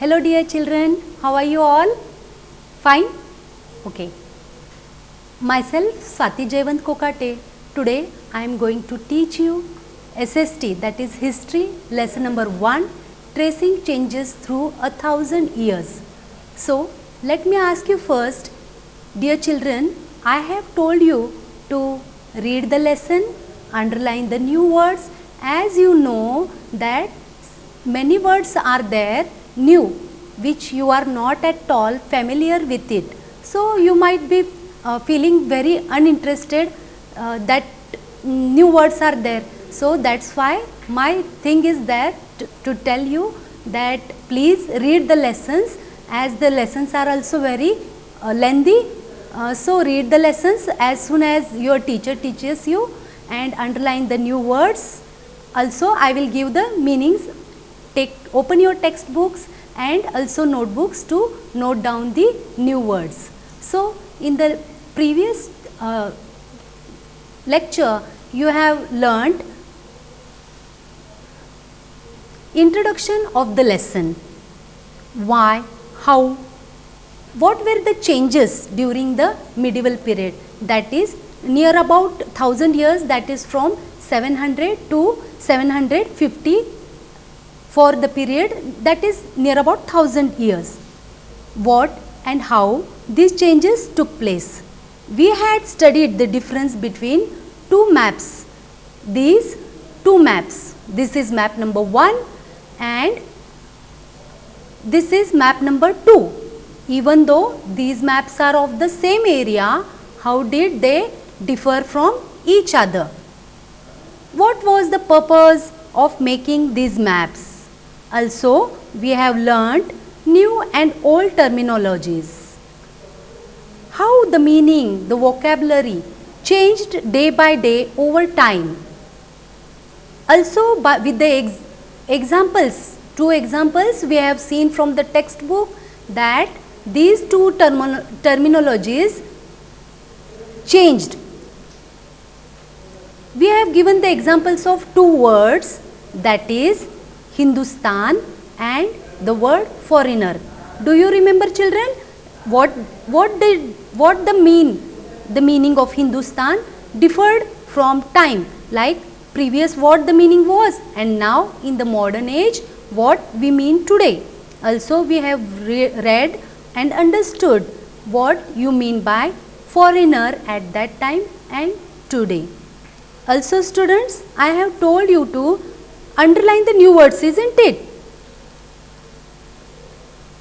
Hello dear children, how are you all? Fine? Okay. Myself Swati Jayawant Kokate. Today I am going to teach you SST, that is History, lesson number 1, tracing changes through 1,000 years. So let me ask you first, dear children, I have told you to read the lesson, underline the new words. As you know that many words are there new which you are not at all familiar with it. So you might be feeling very uninterested that new words are there. So that's why my thing is that to tell you that please read the lessons, as the lessons are also very lengthy. So read the lessons as soon as your teacher teaches you and underline the new words. Also I will give the meanings. Open your textbooks and also notebooks to note down the new words. So in the previous lecture you have learnt introduction of the lesson, why, how, what were the changes during the medieval period, that is near about 1000 years, that is from 700 to 750, for the period that is near about 1000 years. What and how these changes took place. We had studied the difference between two maps. These two maps, this is map number 1 and this is map number 2. Even though these maps are of the same area, how did they differ from each other? What was the purpose of making these maps? Also, we have learnt new and old terminologies. How the meaning, the vocabulary changed day by day over time. Also, with the examples, two examples we have seen from the textbook that these two terminologies changed. We have given the examples of two words, that is Hindustan and the word foreigner. Do you remember children? What the meaning of Hindustan differed from time, like previous what the meaning was and now in the modern age what we mean today. Also we have read and understood what you mean by foreigner at that time and today. Also students, I have told you to underline the new words, isn't it?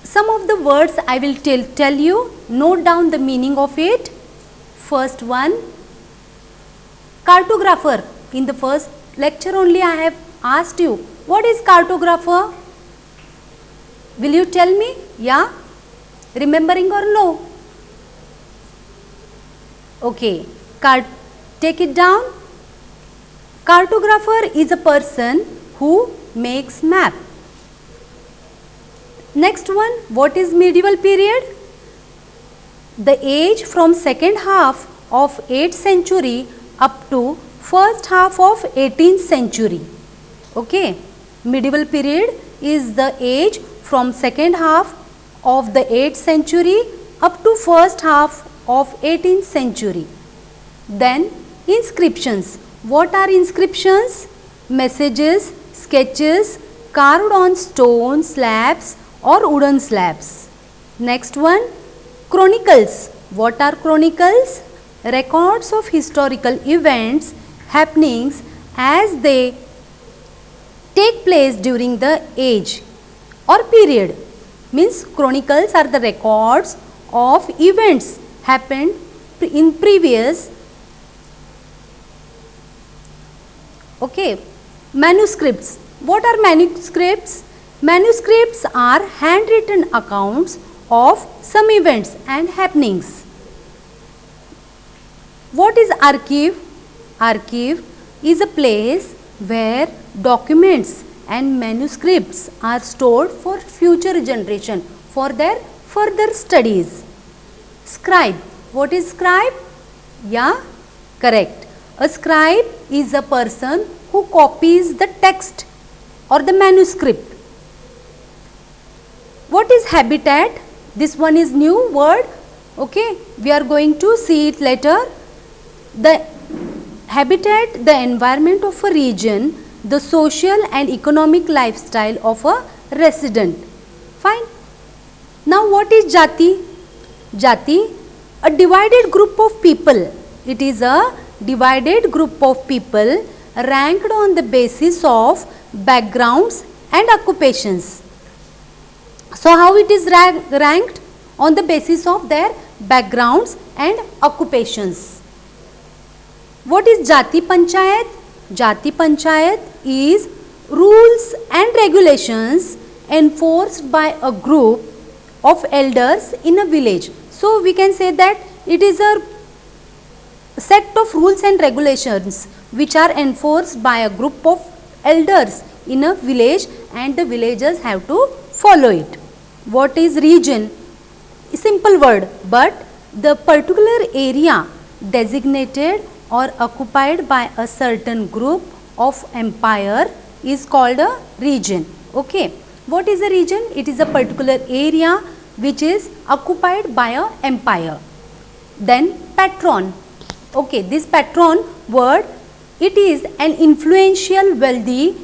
Some of the words I will tell you, note down the meaning of it. First one, cartographer. In the first lecture only I have asked you, what is cartographer? Will you tell me? Yeah? Remembering or no? Okay, take it down. Cartographer is a person who makes map. Next one, what is medieval period? The age from second half of 8th century up to first half of 18th century. Okay, medieval period is the age from second half of the 8th century up to first half of 18th century. Then inscriptions. What are inscriptions? Messages, sketches carved on stone slabs or wooden slabs. Next one, chronicles. What are chronicles? Records of historical events, happenings as they take place during the age or period. Means chronicles are the records of events happened in previous. Okay, manuscripts. What are manuscripts? Manuscripts are handwritten accounts of some events and happenings. What is archive? Archive is a place where documents and manuscripts are stored for future generation for their further studies. Scribe. What is scribe? Yeah, correct. A scribe is a person who copies the text or the manuscript. What is habitat? This one is new word. Okay, we are going to see it later. The habitat, the environment of a region, the social and economic lifestyle of a resident. Fine. Now what is jati? Jati, a divided group of people. It is a divided group of people ranked on the basis of backgrounds and occupations. So how it is ranked? On the basis of their backgrounds and occupations. What is Jati Panchayat? Jati Panchayat is rules and regulations enforced by a group of elders in a village. So we can say that it is a set of rules and regulations which are enforced by a group of elders in a village, and the villagers have to follow it. What is region? A simple word, but the particular area designated or occupied by a certain group of empire is called a region. Okay. What is a region? It is a particular area which is occupied by a empire. Then patron. Okay, this patron word, it is an influential wealthy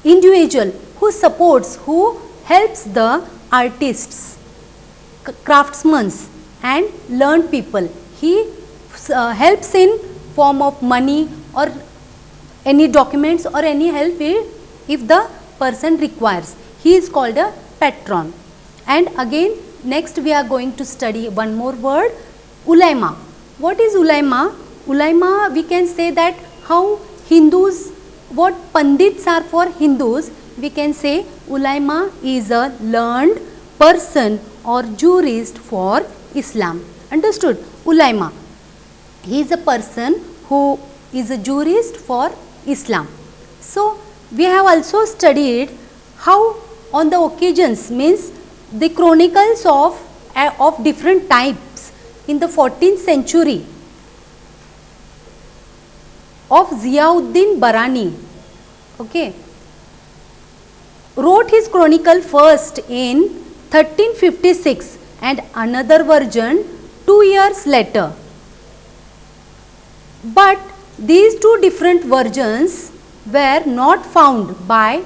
individual who supports, who helps the artists, craftsmen and learned people. He helps in form of money or any documents or any help if the person requires. He is called a patron. And again next we are going to study one more word, ulama. What is ulama? Ulama, we can say that how Hindus, what pandits are for Hindus, we can say ulama is a learned person or jurist for Islam. Understood? Ulama, he is a person who is a jurist for Islam. So we have also studied how on the occasions, means the chronicles of different types in the 14th century of Ziauddin Barani, okay, wrote his chronicle first in 1356 and another version 2 years later. But these two different versions were not found by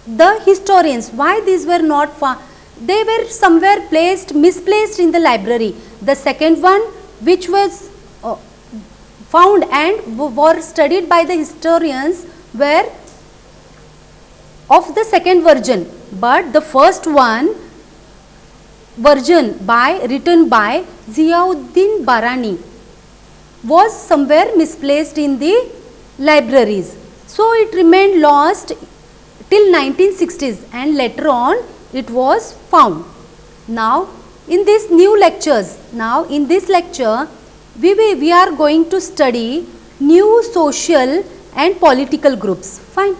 the historians. Why these were not found? They were somewhere misplaced in the library. The second one which was found and were studied by the historians were of the second version, but the first one version written by Ziauddin Barani was somewhere misplaced in the libraries. So it remained lost till 1960s and later on it was found. Now in this lecture we are going to study new social and political groups. Fine.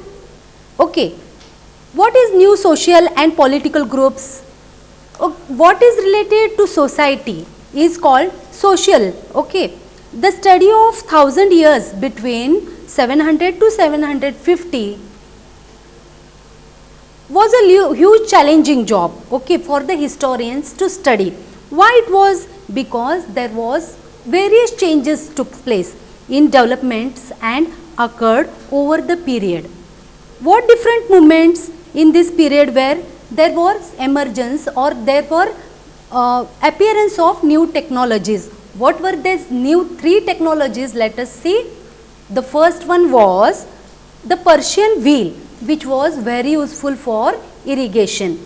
Okay. What is new social and political groups? What is related to society is called social. Okay. The study of 1000 years between 700 to 750 was a huge challenging job, okay, for the historians to study. Why it was? Because there was various changes took place in developments and occurred over the period. What different movements in this period where there was emergence or there were appearance of new technologies? What were these new 3 technologies? Let us see. The first one was the Persian wheel, which was very useful for irrigation.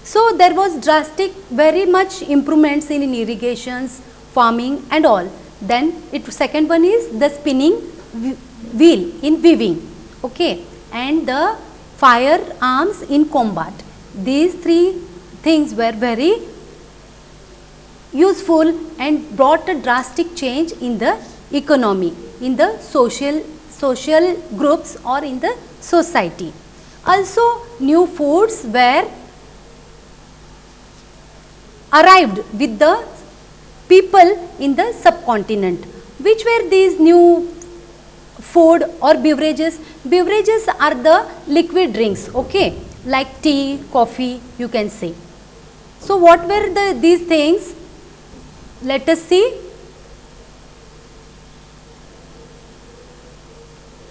So there was drastic, very much improvements in irrigations, farming and all. Then second one is the spinning wheel in weaving, okay, and the firearms in combat. These 3 things were very useful and brought a drastic change in the economy, in the social groups or in the society. Also new foods were arrived with the people in the subcontinent. Which were these new food or beverages? Beverages are the liquid drinks, okay, like tea, coffee, you can say. So what were these things? Let us see.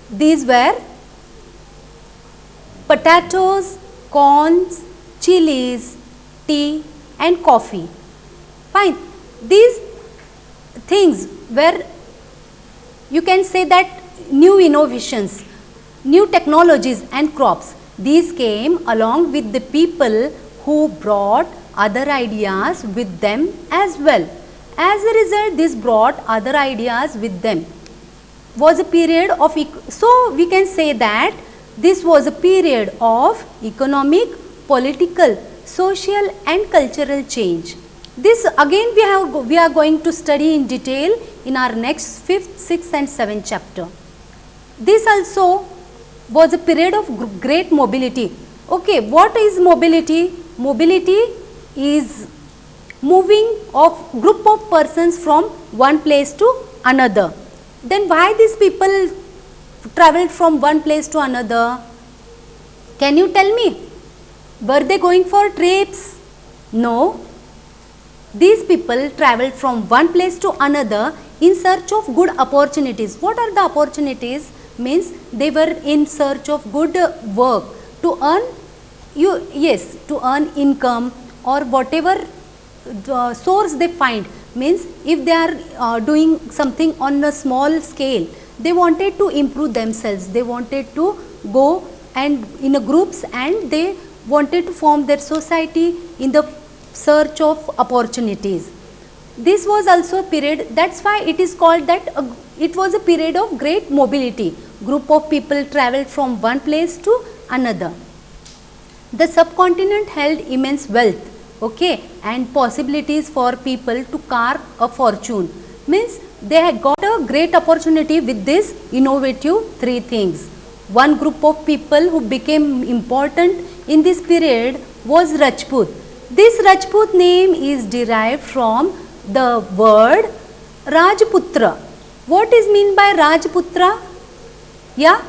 These were potatoes, corns, chilies, tea and coffee. Fine. These things were, you can say that, new innovations, new technologies and crops. These came along with the people who brought other ideas with them as well. As a result, this brought other ideas with them. Was a period of, so we can say that this was a period of economic, political, social and cultural change. This again we are going to study in detail in our next 5th, 6th and 7th chapter. This also was a period of great mobility. Okay, what is mobility? Mobility is moving of group of persons from one place to another. Then why these people traveled from one place to another? Can you tell me? Were they going for trips? No. These people traveled from one place to another in search of good opportunities. What are the opportunities? Means they were in search of good work to earn, to earn income or whatever source they find. Means if they are doing something on a small scale, they wanted to improve themselves, they wanted to go and in a groups and they wanted to form their society in the search of opportunities. This was also a period, that's why it is called that it was a period of great mobility. Group of people travelled from one place to another. The subcontinent held immense wealth, okay, and possibilities for people to carve a fortune. Means they had got a great opportunity with this innovative three things. One group of people who became important in this period was Rajput. This Rajput name is derived from the word Rajputra. What is mean by Rajputra? Yeah?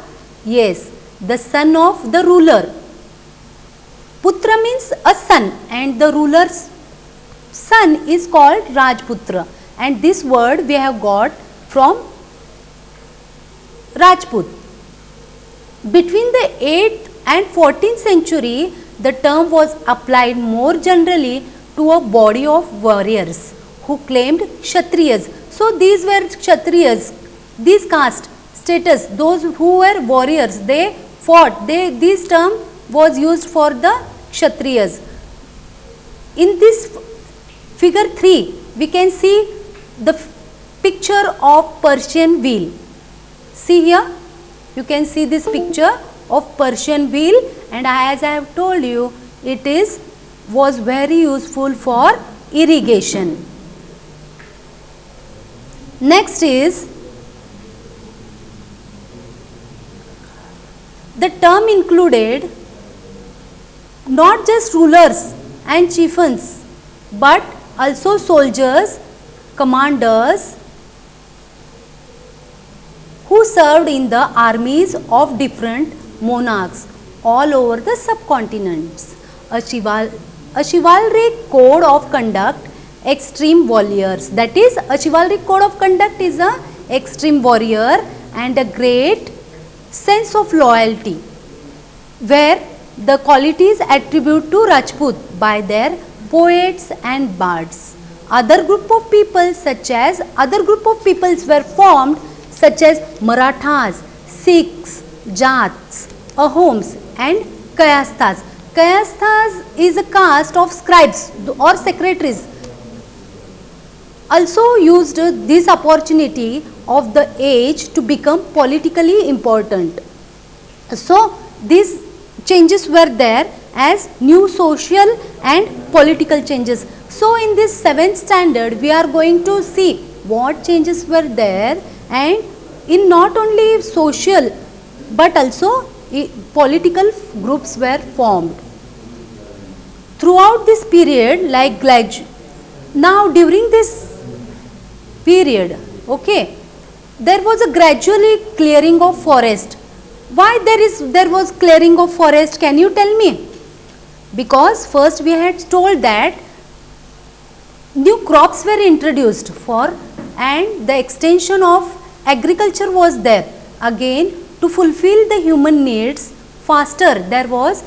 Yes, the son of the ruler. Putra means a son and the ruler's son is called Rajputra, and this word we have got from Rajput. Between the 8th and 14th century, the term was applied more generally to a body of warriors who claimed Kshatriyas. So these were Kshatriyas, these caste status, those who were warriors, they fought, this term was used for the Kshatriyas. In this figure 3, we can see the picture of Persian wheel. See here, you can see this picture of Persian wheel, and as I have told you, it was very useful for irrigation. Next is, the term included not just rulers and chieftains, but also soldiers, commanders who served in the armies of different monarchs all over the subcontinents. A chivalric code of conduct, extreme warriors. That is, a chivalric code of conduct is a extreme warrior and a great sense of loyalty, where the qualities attributed to Rajput by their poets and bards. Other group of peoples were formed, such as Marathas, Sikhs, Jats, Ahoms and Kayasthas. Kayasthas is a caste of scribes or secretaries. Also used this opportunity of the age to become politically important. So these changes were there as new social and political changes. So in this 7th standard, we are going to see what changes were there, and in not only social but also political groups were formed. Throughout this period, now during this period, okay, there was a gradually clearing of forest. Why there was clearing of forest? Can you tell me? because first we had told that new crops were introduced for and the extension of agriculture was there. Again, to fulfill the human needs faster, there was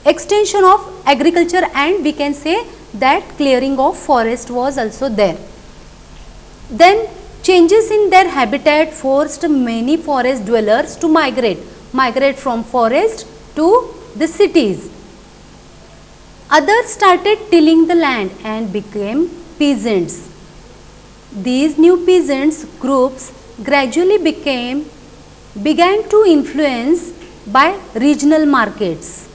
extension of agriculture, and we can say that clearing of forest was also there. Then changes in their habitat forced many forest dwellers to migrate from forest to the cities. Others started tilling the land and became peasants. These new peasants groups gradually began to influence by regional markets,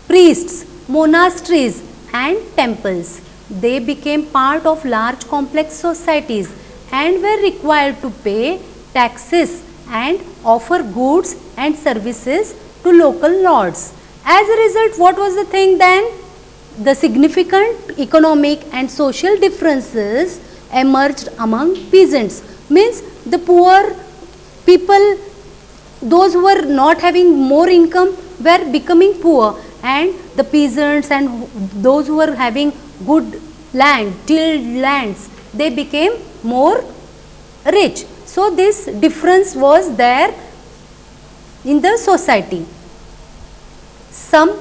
priests, monasteries and temples. They became part of large complex societies and were required to pay taxes and offer goods and services to local lords. As a result, what was the thing then? The significant economic and social differences emerged among peasants. Means the poor people, those who were not having more income were becoming poor, and the peasants and those who were having good land, tilled lands, they became more rich. So this difference was there in the society. Some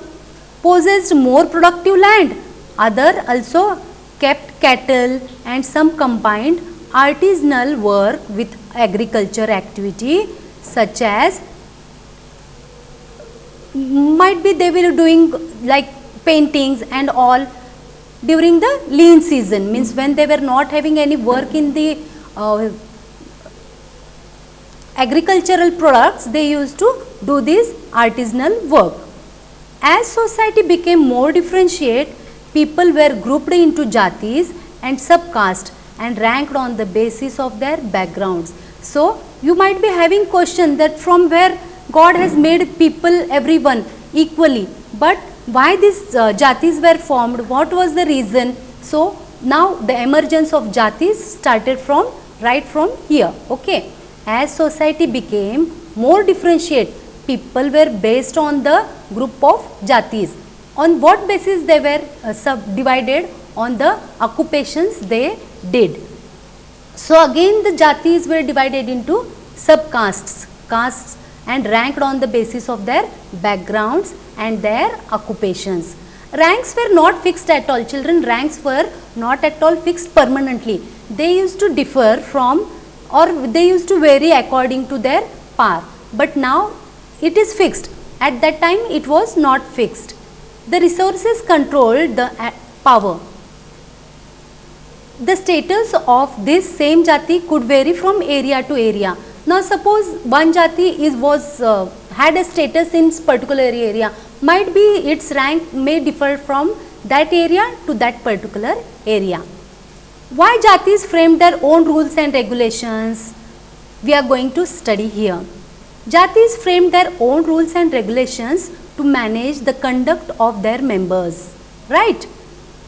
possessed more productive land, other also kept cattle, and some combined artisanal work with agriculture activity, such as might be they were doing like paintings and all during the lean season, means when they were not having any work in the agricultural products, they used to do this artisanal work. As society became more differentiate, people were grouped into jatis and subcaste and ranked on the basis of their backgrounds. So you might be having question that from where God has made people, everyone equally, but why these jatis were formed, what was the reason? So now the emergence of jatis started from right from here. Okay, as society became more differentiate, people were based on the group of jatis. On what basis they were subdivided? On the occupations they did. So again the jatis were divided into subcastes, castes, and ranked on the basis of their backgrounds and their occupations. Ranks were not fixed at all, children. Ranks were not at all fixed permanently. They used to differ from, or they used to vary according to their power, but now it is fixed. At that time it was not fixed. The resources controlled the power. The status of this same jati could vary from area to area. Now suppose one jati had a status in particular area, might be its rank may differ from that area to that particular area. Why jatis framed their own rules and regulations? We are going to study here. Jatis framed their own rules and regulations to manage the conduct of their members, right?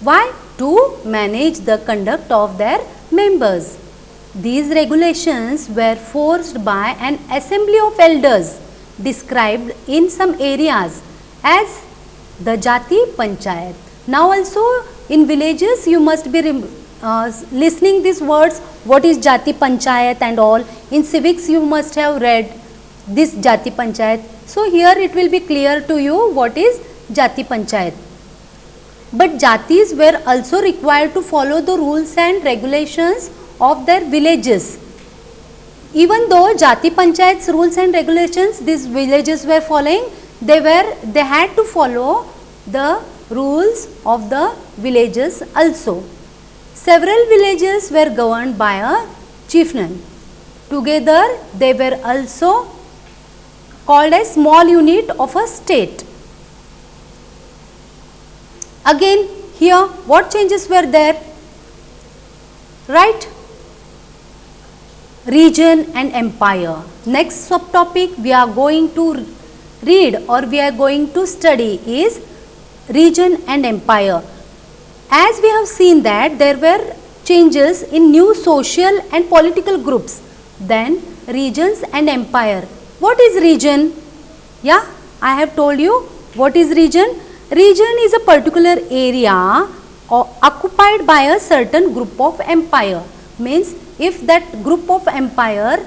Why? To manage the conduct of their members. These regulations were forced by an assembly of elders described in some areas as the Jati Panchayat. Now also in villages you must be listening these words, what is Jati Panchayat and all. In civics you must have read this Jati Panchayat. So here it will be clear to you what is Jati Panchayat. But jatis were also required to follow the rules and regulations of their villages. Even though Jati Panchayat's rules and regulations these villages were following, they had to follow the rules of the villages also. Several villages were governed by a chieftain. Together they were also called a small unit of a state. Again here what changes were there? Right? Region and empire. Next subtopic we are going to read or we are going to study is region and empire. As we have seen that there were changes in new social and political groups. Then regions and empire. What is region? Yeah, I have told you What is region? Region is a particular area occupied by a certain group of empire. Means if that group of empire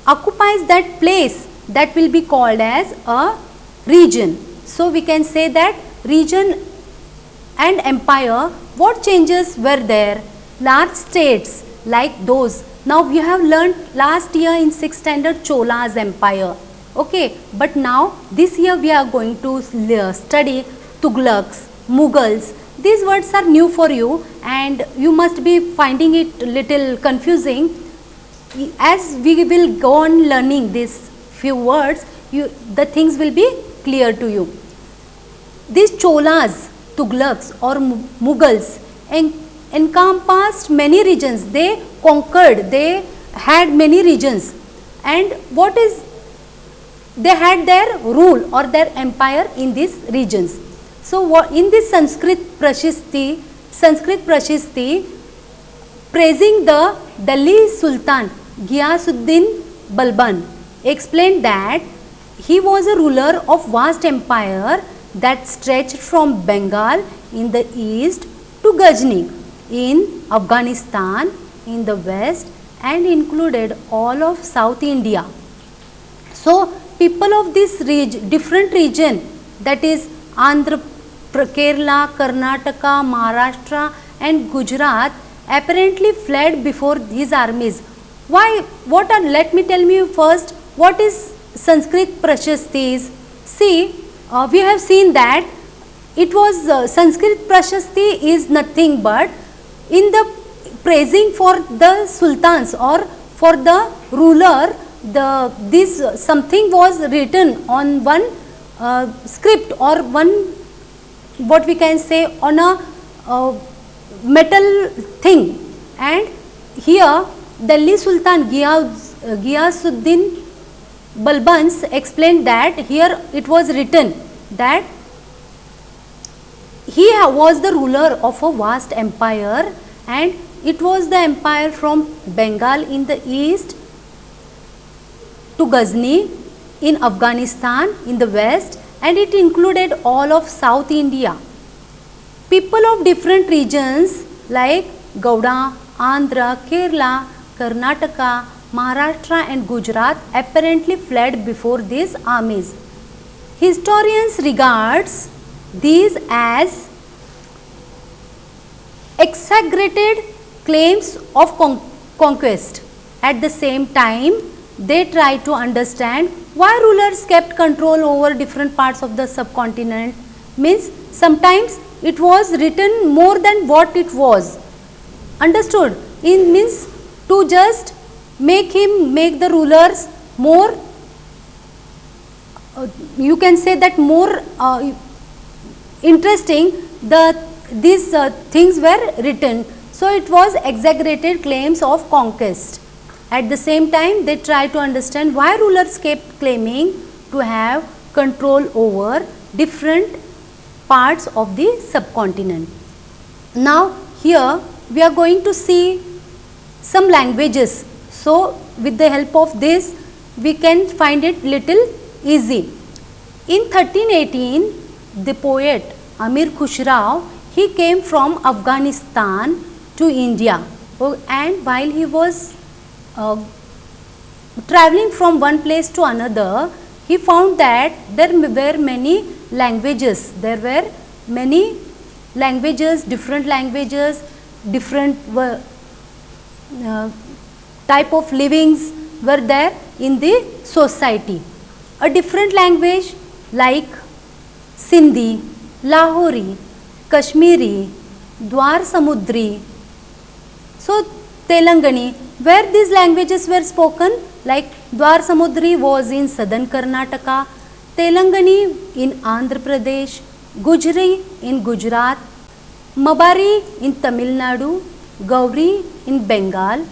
occupies that place, that will be called as a region. So we can say that region and empire, what changes were there? Large states like those. Now we have learnt last year in 6th standard Cholas empire. Okay, but now this year we are going to study Tughlaqs, Mughals. These words are new for you and you must be finding it little confusing. As we will go on learning these few words, the things will be clear to you. These Cholas, Tughlaqs or Mughals encompassed many regions. They conquered, they had many regions, and what is, they had their rule or their empire in these regions. So in this Sanskrit Prashasti praising the Delhi Sultan Ghiyasuddin Balban explained that he was a ruler of vast empire that stretched from Bengal in the east to Ghazni in Afghanistan in the west and included all of South India. So people of this different region, that is Andhra, Kerala, Karnataka, Maharashtra and Gujarat, apparently fled before these armies. Why? What are? Let me tell you first what is Sanskrit Prashastis. See, we have seen that it was Sanskrit Prashasti is nothing but in the praising for the sultans or for the ruler, this something was written on one script or one, what we can say, on a metal thing, and here Delhi Sultan Ghiyasuddin Balbans explained that here it was written that he was the ruler of a vast empire and it was the empire from Bengal in the east to Ghazni in Afghanistan in the west, and it included all of South India. People of different regions like Gauda, Andhra, Kerala, Karnataka, Maharashtra and Gujarat apparently fled before these armies. Historians regards these as exaggerated claims of conquest. At the same time, they try to understand why rulers kept control over different parts of the subcontinent. Means sometimes it was written more than what it was. Understood? It means to just make the rulers more, you can say that more interesting, these things were written. So it was exaggerated claims of conquest. At the same time, they try to understand why rulers kept claiming to have control over different parts of the subcontinent. Now here we are going to see some languages. So with the help of this we can find it little easy. In 1318, the poet Amir Khusrau, he came from Afghanistan to India, and while he was traveling from one place to another, he found that there were many languages. There were many languages, different type of livings were there in the society. A different language like Sindhi, Lahori, Kashmiri, Dwar Samudri, so Telangani, where these languages were spoken, like Dwar Samudri was in southern Karnataka, Telangani in Andhra Pradesh, Gujri in Gujarat, Mabari in Tamil Nadu, Gauri in Bengal,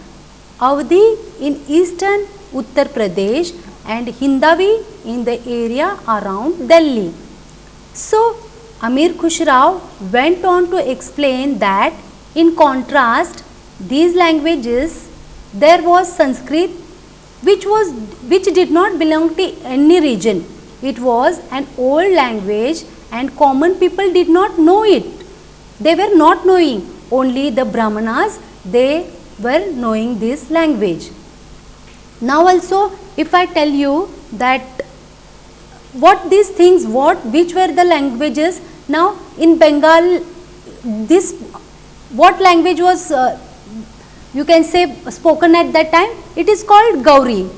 Awadhi in eastern Uttar Pradesh and Hindavi in the area around Delhi. So Amir Khusrau went on to explain that in contrast these languages, there was Sanskrit which did not belong to any region. It was an old language and common people did not know it. They were not knowing. Only the Brahmanas, they were knowing this language. Now also, if I tell you that what these things, which were the languages, now in Bengal, this, what language was you can say spoken at that time? It is called Gauri.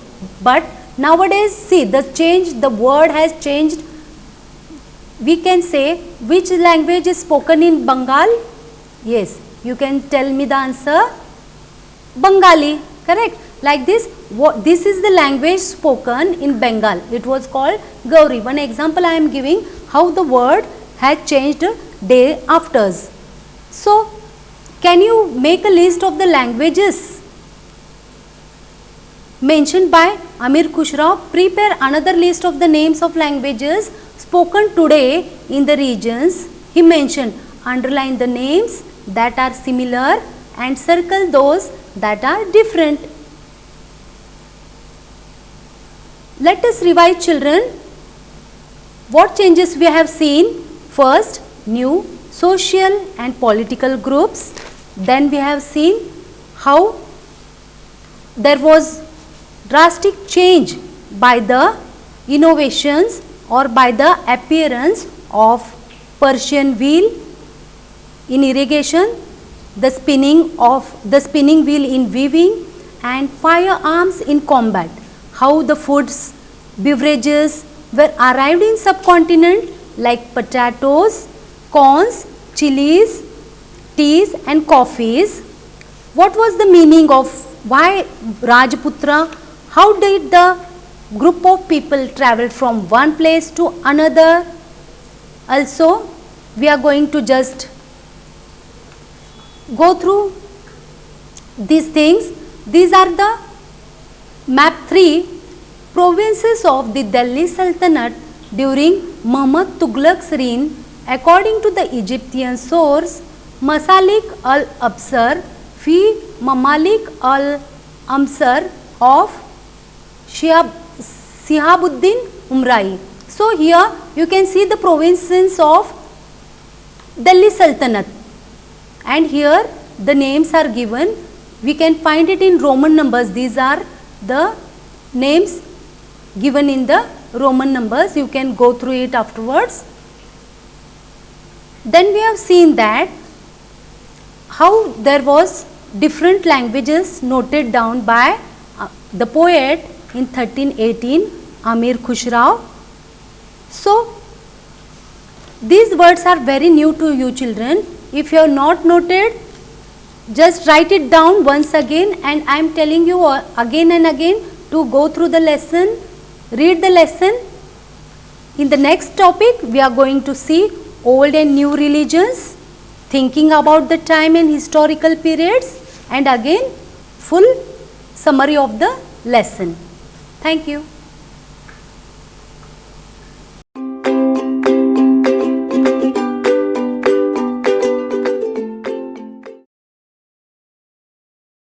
But nowadays, see, the word has changed. We can say which language is spoken in Bengal? Yes, you can tell me the answer. Bengali, correct? Like this, this is the language spoken in Bengal. It was called Gauri. One example I am giving how the word has changed day after. So, can you make a list of the languages mentioned by Amir Khusrau? Prepare another list of the names of languages spoken today in the regions. He mentioned, underline the names that are similar and circle those that are different. Let us revise, children. What changes we have seen? First, new social and political groups. Then we have seen how there was drastic change by the innovations or by the appearance of Persian wheel in irrigation, the spinning wheel in weaving, and firearms in combat. How the foods, beverages were arrived in subcontinent like potatoes, corns, chilies, teas and coffees. What was the meaning of why Rajputra? How did the group of people travel from one place to another? Also, we are going to just go through these things. These are the map 3 provinces of the Delhi Sultanate during Muhammad Tughlaq's reign. According to the Egyptian source, Masalik al-Absar fi Mamalik al-Amsar of Shihabuddin Umrai. So, here you can see the provinces of Delhi Sultanate, and here the names are given. We can find it in Roman numbers. These are the names given in the Roman numbers. You can go through it afterwards. Then we have seen that how there was different languages noted down by the poet in 1318, Amir Khusrau. So, these words are very new to you, children. If you have not noted, just write it down once again, and I am telling you again and again to go through the lesson, read the lesson. In the next topic, we are going to see old and new religions, thinking about the time and historical periods, and again full summary of the lesson. Thank you.